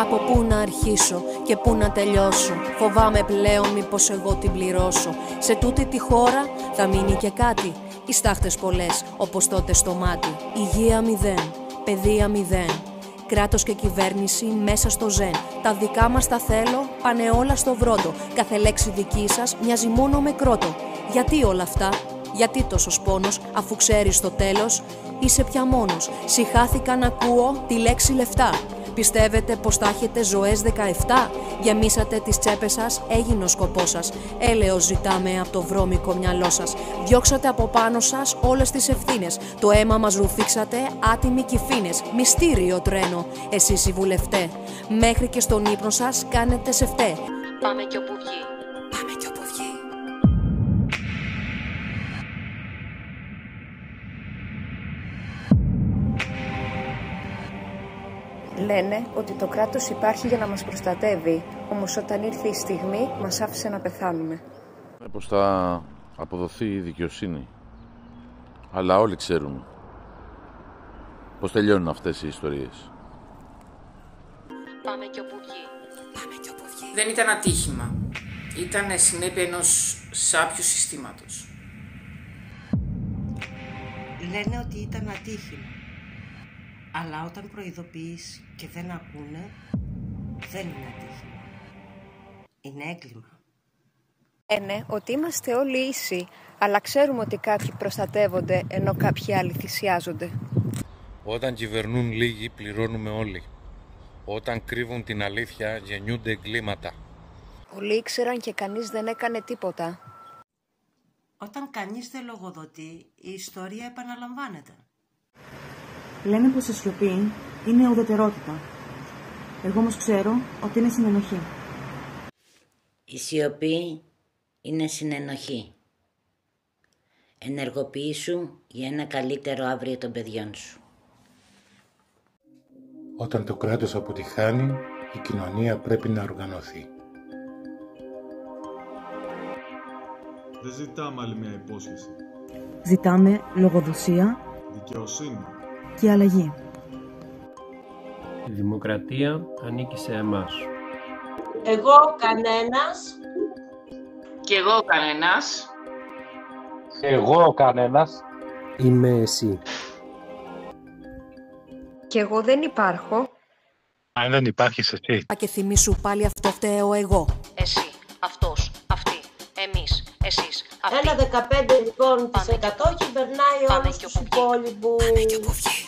Από πού να αρχίσω και πού να τελειώσω? Φοβάμαι πλέον μήπως εγώ την πληρώσω. Σε τούτη τη χώρα θα μείνει και κάτι, οι στάχτες πολλές όπως τότε στο μάτι. Υγεία μηδέν, παιδεία μηδέν, κράτος και κυβέρνηση μέσα στο ζεν. Τα δικά μας τα θέλω, πάνε όλα στο βρόντο. Κάθε λέξη δική σας μοιάζει μόνο με κρότο. Γιατί όλα αυτά, γιατί τόσος πόνος, αφού ξέρεις το τέλος είσαι πια μόνος? Συχάθηκα να ακούω τη λέξη λεφτά. Πιστεύετε πως θα έχετε ζωές 17? Γεμίσατε τις τσέπες σας, έγινε ο σκοπός σας. Έλεος ζητάμε από το βρώμικο μυαλό σας. Διώξατε από πάνω σας όλες τις ευθύνες. Το αίμα μας ρουφήξατε άτιμοι κυφίνες. Μυστήριο τρένο, εσείς οι βουλευτέ. Μέχρι και στον ύπνο σας κάνετε σεφτέ. Πάμε κι όπου βγει. Πάμε κι όπου βγει. Λένε ότι το κράτος υπάρχει για να μας προστατεύει, όμως όταν ήρθε η στιγμή μας άφησε να πεθάνουμε. Πως θα αποδοθεί η δικαιοσύνη, αλλά όλοι ξέρουν πως τελειώνουν αυτές οι ιστορίες. Πάμε κι όπου βγει. Πάμε κι όπου βγει. Δεν ήταν ατύχημα. Ήταν συνέπεια ενός σάπιου συστήματος. Λένε ότι ήταν ατύχημα. Αλλά όταν προειδοποιείς και δεν ακούνε, δεν είναι ατύχημα. Είναι έγκλημα. Λένε ότι είμαστε όλοι ίσοι, αλλά ξέρουμε ότι κάποιοι προστατεύονται ενώ κάποιοι άλλοι θυσιάζονται. Όταν κυβερνούν λίγοι, πληρώνουμε όλοι. Όταν κρύβουν την αλήθεια, γεννιούνται εγκλήματα. Πολλοί ήξεραν και κανείς δεν έκανε τίποτα. Όταν κανείς δεν λογοδοτεί, η ιστορία επαναλαμβάνεται. Λένε πως η σιωπή είναι ουδετερότητα. Εγώ όμως ξέρω ότι είναι συνενοχή. Η σιωπή είναι συνενοχή. Ενεργοποιήσου για ένα καλύτερο αύριο των παιδιών σου. Όταν το κράτος αποτυχάνει, η κοινωνία πρέπει να οργανωθεί. Δεν ζητάμε άλλη μια υπόσχεση. Ζητάμε λογοδοσία, δικαιοσύνη και αλλαγή. Η δημοκρατία ανήκει σε εμάς. Εγώ κανένας. Κι εγώ κανένας. Εγώ κανένας. Είμαι εσύ. Κι εγώ δεν υπάρχω. Αν δεν υπάρχεις εσύ. Και θυμήσου πάλι αυτό φταίω εγώ. Εσύ, αυτός, αυτή, εμείς, εσείς, αυτή. Ένα 15% κυβερνάει όλους τους υπόλοιπους. Πάμε κι όπου βγει.